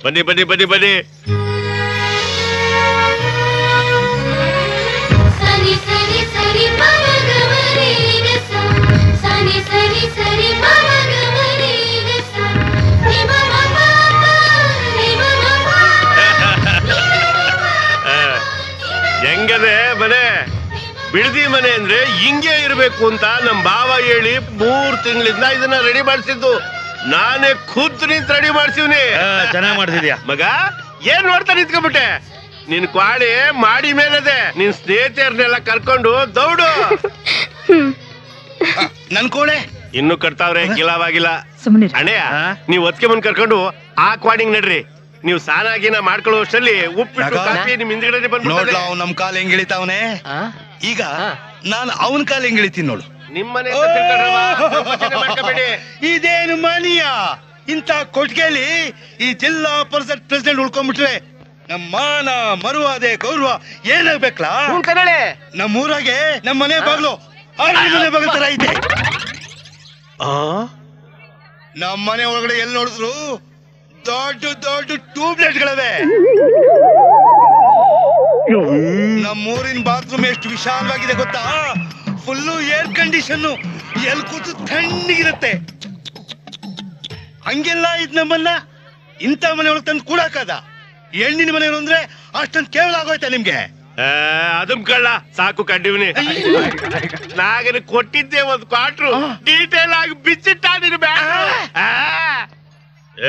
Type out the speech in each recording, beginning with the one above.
ಬನ್ನಿ ಬನ್ನಿ ಬನ್ನಿ ಬನ್ನಿ. ಹೆಂಗದೆ ಮನೆ? ಬಿಡದಿ ಮನೆ ಅಂದ್ರೆ ಹಿಂಗೆ ಇರ್ಬೇಕು ಅಂತ ನಮ್ ಬಾವ ಹೇಳಿ 3 ತಿಂಗಳಿಂದ ಇದನ್ನ ರೆಡಿ ಮಾಡಿಸಿದ್ದು. ನಾನೇ ಖುದ್ದು ನಿಂತ ರೆಡಿ ಮಾಡ್ಸಿವ್ನಿ. ಚೆನ್ನಾಗ್ ಮಾಡ್ತಿದ್ಯಾ ಮಗ. ಏನ್ ನೋಡ್ತಾ ನಿಂತ್ಕೊಂಡ್ಬಿಟ್ಟೆ? ನಿನ್ ಕ್ವಾಡಿ ಮಾಡಿ ಮೇಲದೆ. ನಿನ್ ಸ್ನೇಹಿತರನ್ನೆಲ್ಲ ಕರ್ಕೊಂಡು ದೌಡು. ನನ್ ಕೋಣೆ ಇನ್ನು ಕಟ್ತಾವ್ರೆ, ಗಿಲಾವಾಗಿಲ್ಲ. ಅಣ್ಣಯ್ಯ, ನೀವ್ ಒತ್ಕೆ ಬಂದ್ ಕರ್ಕೊಂಡು ಆ ಕ್ವಾಡಿಂಗ್ ನಡ್ರಿ. ನೀವು ಸಾನಾಗಿನ ಮಾಡ್ಕೊಳ್ಳೋ ಅಷ್ಟರಲ್ಲಿ ಉಪ್ಪಿಟ್ಟು ಕಾಫಿ ನಿಮ್ ಹಿಂದ್ಗಡೆ ನೋಡ್ಲ ಅವ್ ನಮ್ ಕಾಲ್ ಹೆಂಗ್ ಇಳಿತಾವನೆ. ಈಗ ನಾನು ಅವನ್ ಕಾಲ್ ಹೆಂಗ್ ಇಳಿತೀನಿ ನೋಡು. ನಿಮ್ಮನೆ ಇದೇನು ಮನಿಯ? ಇಂತ ಕೊಟ್ಟಿಗೆಯಲ್ಲಿ ಈ ಜಿಲ್ಲಾ ಪರಿಷತ್ ಪ್ರೆಸಿಡೆಂಟ್ ಉಳ್ಕೊಂಡ್ಬಿಟ್ರೆ ನಮ್ಮ ಮಾನ ಮರುವಾದೆ ಗೌರವ ಏನಾಗ್ಬೇಕಲ್ಲ? ನಮ್ಮೂರಾಗೆ ನಮ್ಮ ಮನೆ ಬಾಗ್ಲು ಮನೆ ಬಾಗ್ಲು ತರ ಐತೆ. ನಮ್ಮ ಮನೆ ಒಳಗಡೆ ಎಲ್ಲಿ ನೋಡಿದ್ರು ದೊಡ್ಡ ದೊಡ್ಡ ಟ್ಯೂಬ್ಲೈಟ್ ಗಳವೆ. ನಮ್ಮೂರಿನ ಬಾತ್ರೂಮ್ ಎಷ್ಟು ವಿಶಾಲವಾಗಿದೆ ಗೊತ್ತಾ? ಫುಲ್ಲು ಏರ್ ಕಂಡೀಷನ್, ಎಲ್ಲಿ ಕೂತು ತಣ್ಣಗಿರುತ್ತೆ. ಹಂಗೆಲ್ಲ ಇದ್ ನಮ್ಮನ್ನ ಇಂಥ ಮನೆ ಒಳಗೆ ತಂದು ಕೂಡಾಕದ. ಹೆಣ್ಣಿನ ಮನೆಯವರು ಅಂದ್ರೆ ಅಷ್ಟೊಂದು ಕೇವಲ ಆಗೋಯ್ತಾ ನಿಮ್ಗೆ? ಅದಮ್ ಕಳ್ಳ ಸಾಕು ಕಂಡಿವ್ನಿ. ನಾಗನ ಕೊಟ್ಟಿದ್ದೆ ಒಂದು ಕ್ವಾಟ್ರು ಡೀಟೇಲ್ ಆಗಿ ಬಿಚ್ಚಿಟ್ಟ ನಿನ್ ಬ್ಯಾಗ್.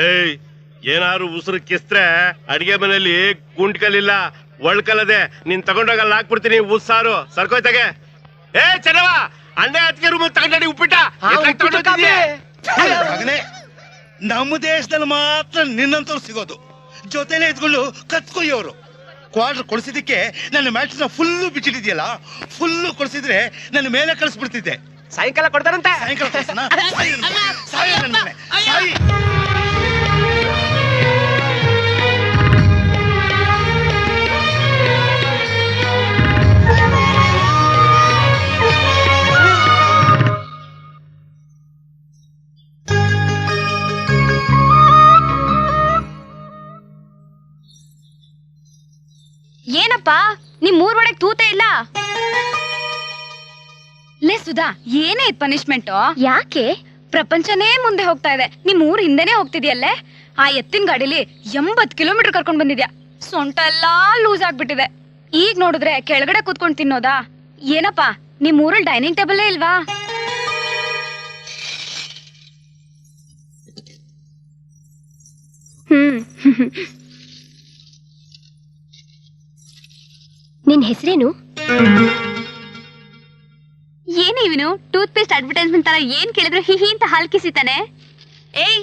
ಏಯ್, ಏನಾರು ಉಸಿರು ಕಿಸ್ತ್ರೆ ಅಡಿಗೆ ಮನೆಯಲ್ಲಿ ಗುಂಟ್ಕಲ್ಲಿಲ್ಲ ಒಳ್ಕಲ್ಲದೆ ನೀನ್ ತಗೊಂಡೋಗಲ್ಲ ಹಾಕ್ಬಿಡ್ತೀನಿ. ಉಸ್ಸಾರು ಸರ್ಕೋಯ್ತಾಗೆ. ಏ ಚೆನ್ನವ, ಅಂಡೆ ಹತ್ತಿಗೆ ರೂಮ್ ತಗೊಂಡಿ ಉಪ್ಪಿಟ್ಟ. ನಮ್ಮ ದೇಶದಲ್ಲಿ ಮಾತ್ರ ನಿನ್ನಂತವ್ರು ಸಿಗೋದು. ಜೊತೆಲೆ ಇದ್ಕೊಂಡು ಕತ್ಕೊಯ್ಯೋರು. ಕ್ವಾರ್ಟರ್ ಕೊಡಿಸಿದಕ್ಕೆ ನನ್ನ ಮ್ಯಾಟ್ರಿನ ಫುಲ್ಲು ಬಿಚ್ಚಿಟ್ಟಿದ್ಯಲ್ಲ, ಫುಲ್ಲು ಕೊಡಿಸಿದ್ರೆ ನನ್ನ ಮೇಲೆ ಕಳಿಸ್ಬಿಡ್ತಿದ್ದೆ. ಸಾಯಂಕಾಲ ಕೊಡ್ತಾರಂತೆ. ಸಾಯಂಕಾಲ ಸಾಯಿ ನನ್ನ ಮನೆ ಸಾಯಿ. ಏನಪ್ಪ ನಿಮ್ ಮೂರ್ ಒಳಗ್ ತೂತ ಇಲ್ಲ? ಲೇ ಸುಧಾ, ಏನೇ ಇದ್ ಪನಿಷ್ಮೆಂಟ್? ಯಾಕೆ? ಪ್ರಪಂಚನೇ ಮುಂದೆ ಹೋಗ್ತಾ ಇದೆ, ನಿಮ್ ಊರ್ ಹಿಂದೆನೆ ಹೋಗ್ತಿದ್ಯಲ್ಲೇ. ಆ ಎತ್ತಿನ ಗಾಡಿಲಿ 80 ಕಿಲೋಮೀಟರ್ ಕರ್ಕೊಂಡ್ ಬಂದಿದ್ಯಾ. ಸೊಂಟ ಎಲ್ಲಾ ಲೂಸ್ ಆಗ್ಬಿಟ್ಟಿದೆ. ಈಗ ನೋಡಿದ್ರೆ ಕೆಳಗಡೆ ಕೂತ್ಕೊಂಡ್ ತಿನ್ನೋದಾ? ಏನಪ್ಪಾ ನಿಮ್ ಊರಲ್ಲಿ ಡೈನಿಂಗ್ ಟೇಬಲ್ ಇಲ್ವಾ? ನಿನ್ ಹೆಸರೇನು? ಏನೇ ಇವನು ಟೂತ್ ಪೇಸ್ಟ್ ಅಡ್ವರ್ಟೈಸ್ಮೆಂಟ್ ತರ ಏನ್ ಕೇಳಿದ್ರು ಹಿಹಿ ಅಂತ ಹಲ್ಕಿಸಿತಾನೆ. ಏಯ್,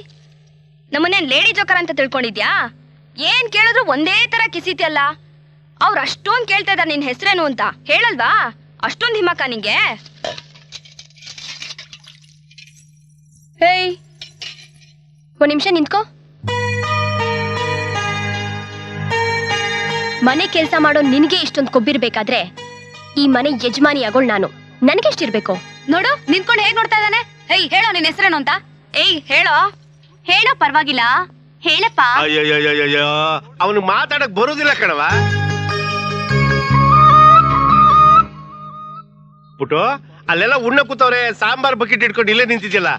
ನಮ್ಮನೆ ಲೇಡಿ ಜೋಕರ್ ಅಂತ ತಿಳ್ಕೊಂಡಿದ್ಯಾ? ಏನ್ ಕೇಳಿದ್ರು ಒಂದೇ ತರ ಕಿಸಿತಿಯಲ್ಲ. ಅವ್ರು ಅಷ್ಟೊಂದ್ ಕೇಳ್ತಾ ಇದಾರೆ ನಿನ್ ಹೆಸರೇನು ಅಂತ, ಹೇಳಲ್ವಾ? ಅಷ್ಟೊಂದ್ ಹಿಮಕ ನಿಂಗೆ? ಹೇಯ್, ಒಂದ್ ನಿಮಿಷ ನಿಂತ್ಕೋ. ಮನೆ ಕೆಲಸ ಮಾಡೋ ನಿನ್ಗೆ ಇಷ್ಟೊಂದು ಕೊಬ್ಬಿರ್ಬೇಕಾದ್ರೆ ಈ ಮನೆ ಯಜಮಾನಿ ಆಗೋಳ್ ನಾನು. ನನಗೆಷ್ಟಿರ್ಬೇಕು ನೋಡು, ನಿಂತ್ಕೊಂಡು ಹೇಗ್ ನೋಡ್ತಾ ಇದ್ದಾನೆ. ಹೇಯ್, ಹೇಳೋ ನಿನ್ ಹೆಸರೇನು ಅಂತ. ಏಯ್ ಹೇಳೋ. ಹೇಳೋ, ಪರವಾಗಿಲ್ಲ, ಹೇಳಪ್ಪ. ಅಯ್ಯಯ್ಯೋ, ಅವನು ಮಾತಾಡಕ್ ಬರುದಿಲ್ಲ ಕಣವ. ಪುಟ್ಟು, ಅಲ್ಲೆಲ್ಲ ಉಣ್ಣ ಕೂತವ್ರೆ. ಸಾಂಬಾರ್ ಬಕೆಟ್ ಇಟ್ಕೊಂಡು ಇಲ್ಲೇ ನಿಂತಿದ್ಯಲ್ಲ.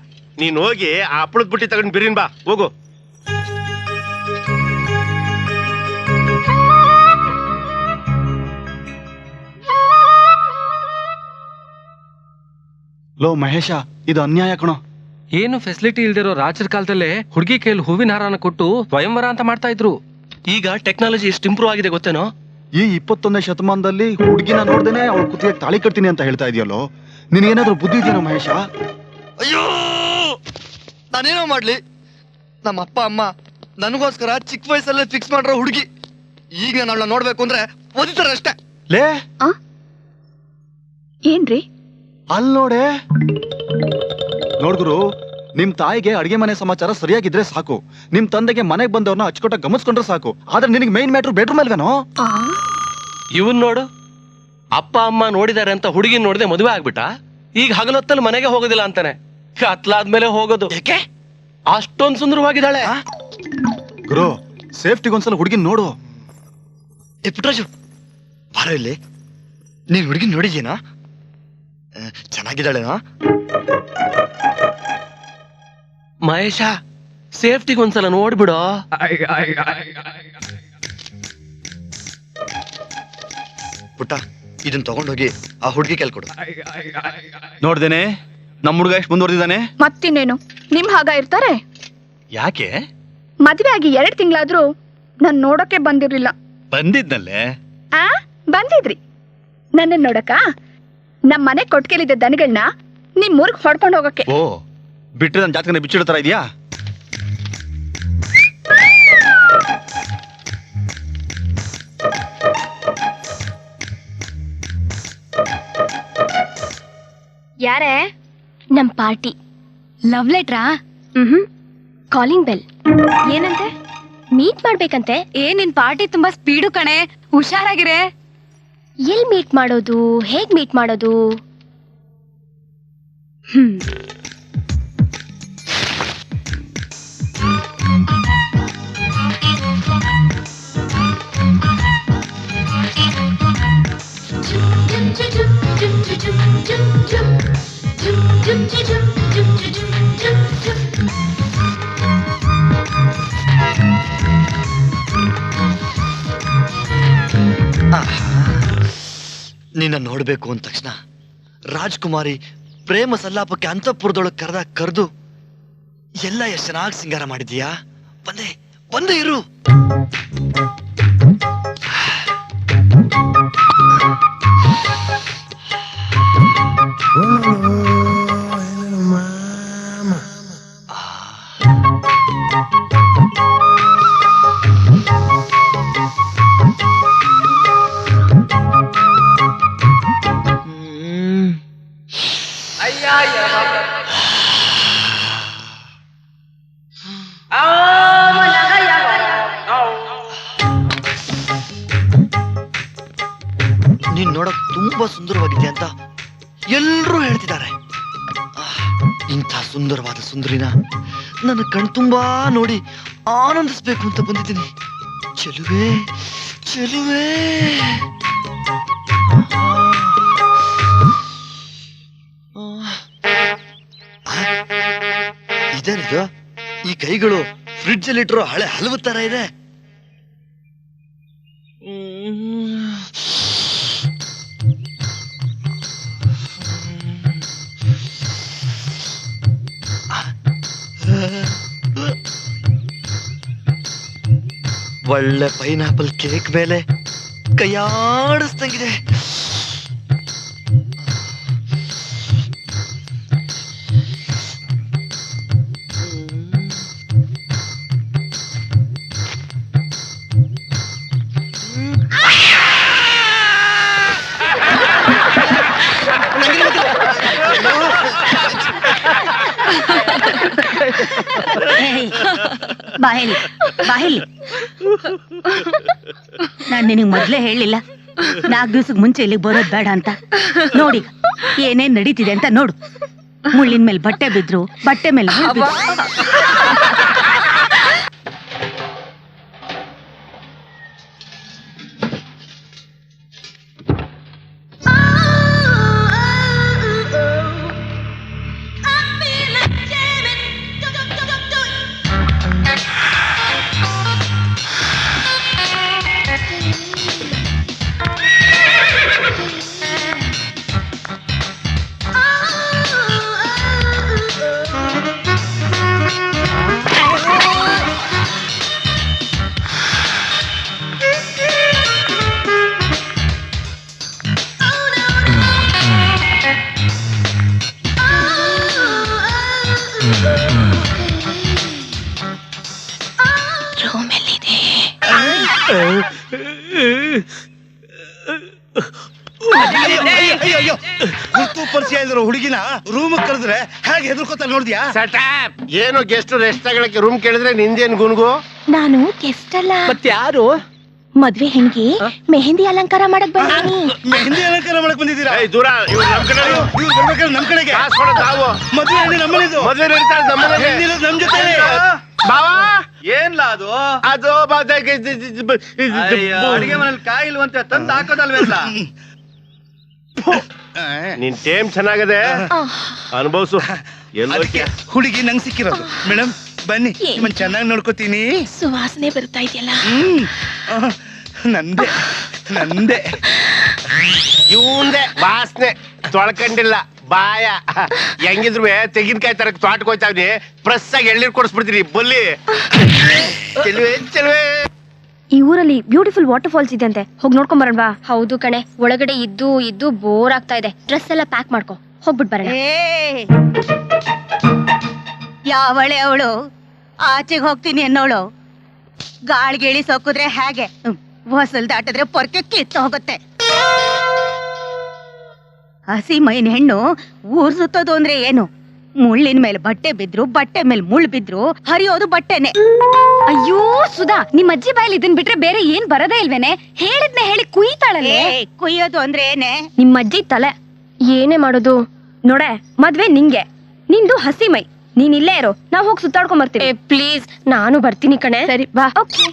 ನೀನ್ ಹೋಗಿ ಆ ಹಪ್ಪಳದ ಬುಟ್ಟಿ ತಗೊಂಡ್ ಬಿರಿನ್ ಬಾ, ಹೋಗು. ಲೋ ಮಹೇಶ, ಇದು ಅನ್ಯಾಯ ಕಣೋ. ಏನು ಫೆಸಿಲಿಟಿ ಇಲ್ದಿರೋ ರಾಜರ ಕಾಲದಲ್ಲೇ ಹುಡುಗಿ ಕೈಯಲ್ಲಿ ಹೂವಿನ ಹಾರನ ಕೊಟ್ಟು ಸ್ವಯಂವರ ಅಂತ ಮಾಡ್ತಾ ಇದ್ರು. ಈಗ ಟೆಕ್ನಾಲಜಿ ಎಷ್ಟು ಇಂಪ್ರೂವ್ ಆಗಿದೆ ಗೊತ್ತೇನೋ? ಈ 21ನೇ ಶತಮಾನದಲ್ಲಿ ಹುಡುಗಿನ ನೋಡ್ದೇನೆ ಅವ್ಳ ಕುತ್ತಿಗೆ ತಾಳಿ ಕಟ್ತೀನಿ ಅಂತ ಹೇಳ್ತಾ ಇದೆಯಲ್ಲೋ. ನಿನಗೇನಾದ್ರೂ ಬುದ್ಧಿ ಇದೆಯೋ ಮಹೇಶ? ಅಯ್ಯೋ, ನಾನೇನೋ ಮಾಡ್ಲಿ? ನಮ್ಮ ಅಪ್ಪ ಅಮ್ಮ ನನಗೋಸ್ಕರ ಚಿಕ್ಕ ವಯಸ್ಸಲ್ಲೇ ಫಿಕ್ಸ್ ಮಾಡ್ರೋ ಹುಡುಗಿ. ಈಗ ನಾನು ಅವಳನ್ನ ನೋಡ್ಬೇಕು ಅಂದ್ರೆ ಓದಿತಾರೆ ಅಷ್ಟೇ. ಲೇ, ಏನ್ರಿ ಅಲ್ ನೋಡೆ. ನೋಡ್ಗುರು, ನಿಮ್ ತಾಯಿಗೆ ಅಡಿಗೆ ಮನೆ ಸಮಾಚಾರ ಸರಿಯಾಗಿದ್ರೆ ಸಾಕು. ನಿಮ್ ತಂದೆಗೆ ಮನೆಗೆ ಬಂದವ್ರನ್ನ ಅಚ್ಚುಕಟ್ಟ ಗಮನಿಸ್ಕೊಂಡ್ರೆ ಸಾಕು. ಆದ್ರೆ ನಿನಗೆ ಮೈನ್ ಮ್ಯಾಟ್ರು ಬೆಡ್ರೂಮ್ ಅಲ್ವೇನೋ? ಇವನ್ ನೋಡು, ಅಪ್ಪ ಅಮ್ಮ ನೋಡಿದಾರೆ ಅಂತ ಹುಡುಗಿ ನೋಡದೆ ಮದುವೆ ಆಗ್ಬಿಟ್ಟ. ಈಗ ಹಗಲೊತ್ತಲ್ಲಿ ಮನೆಗೆ ಹೋಗೋದಿಲ್ಲ ಅಂತಾನೆ. ಕತ್ಲಾದ್ಮೇಲೆ ಹೋಗೋದು. ಯಾಕೆ? ಅಷ್ಟೊಂದು ಸುಂದರವಾಗಿದ್ದಾಳೆ. ಗುರು, ಸೇಫ್ಟಿಗೊಂದ್ಸಲ ಹುಡುಗಿ ನೋಡು. ಏ ಪುಟ್ಟರಾಜು, ಬಾರ ಇಲ್ಲಿ. ನೀನ್ ಹುಡುಗಿ ನೋಡಿದ್ಯೇನಾ? ಚೆನ್ನಾಗಿದ್ದಾಳೆನಾ? ಮಹೇಶ, ಸೇಫ್ಟಿಗೊಂದ್ಸಲ ನೋಡ್ಬಿಡೋ. ಪುಟ್ಟ, ಇದನ್ನ ತಗೊಂಡೋಗಿ ಆ ಹುಡುಗಿ ಕೇಳ್ಕೊಡು. ನೋಡ್ದೇನೆ ನಮ್ಮ ಹುಡುಗ ಎಷ್ಟು ಮುಂದುವರೆದಿದ್ದಾನೆ. ಮತ್ತಿನ್ನೇನು, ನಿಮ್ ಹಾಗ ಇರ್ತಾರೆ? ಯಾಕೆ ಮದ್ವೆ ಆಗಿ 2 ತಿಂಗಳಾದ್ರೂ ನಾನ್ ನೋಡಕ್ಕೆ ಬಂದಿರ್ಲಿಲ್ಲ. ಬಂದಿದ್ನಲ್ಲೇ? ಬಂದಿದ್ರಿ ನನ್ನ ನೋಡಕ. ನಮ್ ಮನೆ ಕೊಟ್ಕೆಲಿದ್ದ ದನಗಳನ್ನ ನಿಮ್ ಊರ್ಗ್ ಹೊಡ್ಕೊಂಡ್ ಹೋಗಕ್ಕೆ. ಓ, ಬಿಟ್ರೆ ನನ್ನ ಜಾತಕನ ಬಿಚ್ಚಿಡೋ ತರ ಇದೆಯಾ? ಯಾರೇ? ನಮ್ ಪಾರ್ಟಿ. ಲವ್ ಲೆಟ್ರಾ? Calling bell. ಏನಂತೆ? ಮೀಟ್ ಮಾಡ್ಬೇಕಂತೆ. ನಿನ್ ಪಾರ್ಟಿ ತುಂಬಾ ಸ್ಪೀಡು ಕಣೆ, ಹುಷಾರಾಗಿರೆ. ಎಲ್ ಮೀಟ್ ಮಾಡೋದು, ಹೇಗ್ ಮೀಟ್ ಮಾಡೋದು? ನಿನ್ನ ನೋಡ್ಬೇಕು ಅಂದ ತಕ್ಷಣ ರಾಜ್ಕುಮಾರಿ ಪ್ರೇಮ ಸಲ್ಲಾಪಕ್ಕೆ ಅಂತಃಪುರದೊಳಗೆ ಕರೆದು ಎಲ್ಲ ಎಷ್ಟು ಚೆನ್ನಾಗಿ ಸಿಂಗಾರ ಮಾಡಿದೀಯಾ. ಬಂದೆ ಬಂದೆ ಇರು. ನೀನ್ ನೋಡಕ್ ತುಂಬಾ ಸುಂದರವಾಗಿದೆ ಅಂತ ಎಲ್ರೂ ಹೇಳ್ತಿದ್ದಾರೆ. ಇಂಥ ಸುಂದರವಾದ ಸುಂದರಿನ ನನ್ನ ಕಣ್ತುಂಬಾ ನೋಡಿ ಆನಂದಿಸ್ಬೇಕು ಅಂತ ಬಂದಿದ್ದೀನಿ. ಚೆಲುವೆ ಚೆಲುವೆ. ಇದೇನಿದು? ಈ ಕೈಗಳು ಫ್ರಿಡ್ಜ್ ಅಲ್ಲಿ ಇಟ್ಟಿರೋ ಹಳೆ ಹಲವು ತರ ಇದೆ. ಒಳ್ಳೆ ಪೈನಾಪಲ್ ಕೇಕ್ ಮೇಲೆ ಕೈಯಾಡಿಸ್ದಂಗಿದೆ. ಬಾಹೇಲಿ ಬಾಹೇಲಿ, ನಾನ್ ನಿನಗ್ ಮೊದ್ಲೇ ಹೇಳಿಲ್ಲ 4 ದಿವ್ಸಕ್ ಮುಂಚೆ ಇಲ್ಲಿಗೆ ಬರೋದ್ ಬೇಡ ಅಂತ. ನೋಡಿ ಏನೇನ್ ನಡೀತಿದೆ ಅಂತ ನೋಡು. ಮುಳ್ಳಿನ ಮೇಲೆ ಬಟ್ಟೆ ಬಿದ್ರು, ಬಟ್ಟೆ ಮೇಲೆ ಮುಳ್ಳು ಬಿದ್ರು. ಪರಿಚಯ ಇಲ್ದಿರೋ ಹುಡುಗಿನ ರೂಮ್ ಕರೆದ್ರೆ ಹೇಗೆ ಹೆದರ್ಕೋತ ನೋಡಿದ್ಯಾ? ಏನು ಗೆಸ್ಟ್ ರೆಸ್ಟ್ ತಗೊಳಕ್ಕೆ ರೂಮ್ ಕೇಳಿದ್ರೆ ನಿಂದೇನ್ ಗುನ್ಗು? ನಾನು ಗೆಸ್ಟ್ ಅಲ್ಲ, ಮತ್ತೆ ಯಾರು? ಮದ್ವೆ ಹೆಣ್ಗೆ ಮೆಹಂದಿ ಅಲಂಕಾರ ಮಾಡಕ್ ಬಂದೀನಿ. ಮೆಹಂದಿ ಅಲಂಕಾರ ಮಾಡಕ್ ಬಂದಿದ್ದೀರಾ? ದೂರ ಇವ್ರು ನಮ್ ಕಡೆ, ಇವ್ರು ಬರ್ಬೇಕಾದ್ರೆ ನಮ್ ಕಡೆಗೆ ಕಾಸು ಕೊಡೋದು ನಾವು. ಮದ್ವೆ ಹಣ್ಣಿ ನಮ್ಮನಿದು, ಮದ್ವೆ ನಡೀತಾ ಇರೋದು ನಮ್ಮ ಮನೆಗೆ. ಹೆಣ್ಣಿರೋದು ನಮ್ ಜೊತೆ. ಬಾವಾ ಏನ್ಲ ಅದು ಅದು ಅಡಿಗೆ ಮನೇಲಿ ಕಾಯಿ ಇಲ್ವಂತೆ ತಂದು ಹಾಕೋದಲ್ವೇನ್ಲ ನಿನ್ ಟೇಮ್ ಚೆನ್ನಾಗದೆ ಅನುಭವ್ಸು ಅದಕ್ಕೆ ಹುಡುಗಿ ನಂಗೆ ಸಿಕ್ಕಿರೋದು ಮೇಡಮ್ ಬನ್ನಿ ನಿಮ್ಮನ್ ಚೆನ್ನಾಗಿ ನೋಡ್ಕೋತೀನಿ. ಸುವಾಸನೆ ಬರ್ತಾ ಇದೆಯಲ್ಲ. ನಂದೆ ನಂದೆ ಇವಂದೆ ವಾಸನೆ ತೊಳ್ಕೊಂಡಿಲ್ಲ ಬಾಯ ಹೆಂಗಿದ್ರು ತೆಂಗಿನಕಾಯಿ ತರಕ್ ತೋಟಕ್ಕೆ ಹೋಯ್ತಾವ್ನಿ ಪ್ರೆಸ್ ಆಗಿ ಎಳ್ನೀರ್ ಕೊಡಿಸ್ಬಿಡ್ತೀನಿ ಬಲ್ಲಿ ಚೆಲ್ವೆ ಚೆಲ್ವೆ. ಈ ಊರಲ್ಲಿ ಬ್ಯೂಟಿಫುಲ್ ವಾಟರ್ ಫಾಲ್ಸ್ ಇದೆ ಅಂತೆ, ಹೋಗಿ ನೋಡ್ಕೊಂಡ್ ಬರೋಣವಾ? ಹೌದು ಕಣೆ, ಒಳಗಡೆ ಇದ್ದು ಬೋರ್ ಆಗ್ತಾ ಇದೆ. ಡ್ರೆಸ್ ಎಲ್ಲ ಪ್ಯಾಕ್ ಮಾಡ್ಕೊ, ಹೋಗ್ಬಿಟ್ ಬರೋಣ. ಯಾವಳೆ ಅವಳು ಆಚೆಗೆ ಹೋಗ್ತೀನಿ ಅನ್ನೋಳು ಗಾಳಿಗಿಳಿ ಸೊಕ್ಕಿದ್ರೆ ಹೇಗೆ ಹೊಸಲ್ ದಾಟಿದ್ರೆ ಪೊರ್ಕೆ ಕಿತ್ತು ಹೋಗುತ್ತೆ. ಹಸಿ ಮೈನ್ ಹೆಣ್ಣು ಊರ್ ಸುತ್ತೋದು ಅಂದ್ರೆ ಏನು? ಮುಳ್ಳಿನ ಮೇಲೆ ಬಟ್ಟೆ ಬಿದ್ರು, ಬಟ್ಟೆ ಮೇಲೆ ಮುಳ್ಳು ಬಿದ್ರು ಹರಿಯೋದು ಬಟ್ಟೆನೆ. ಅಯ್ಯೋ ಸುಧಾ, ನಿಮ್ ಅಜ್ಜಿ ಬಾಯಲ್ಲಿ ಇದನ್ ಬಿಟ್ರೆ ಬೇರೆ ಏನ್ ಬರದೇ ಇಲ್ವೇನೆ? ಹೇಳಿದ್ನ ಹೇಳಿ ಕುಯ್ತಾಳಲ್ಲೇ. ಕುಯ್ಯೋದು ಅಂದ್ರೆ ಏನೇ? ನಿಮ್ ಅಜ್ಜಿ ತಲೆ. ಏನೇ ಮಾಡೋದು? ನೋಡೆ, ಮದ್ವೆ ನಿಂಗೆ, ನಿಂದು ಹಸಿ ಮೈ. ನೀನ್ ಇಲ್ಲೇ ಇರೋ, ನಾವ್ ಹೋಗಿ ಸುತ್ತಾಡ್ಕೊಂಡ್ ಬರ್ತೀವಿ. ಪ್ಲೀಸ್, ನಾನು ಬರ್ತೀನಿ ಕಣೆ. ಸರಿ ಬಾ. ಓಕೆ.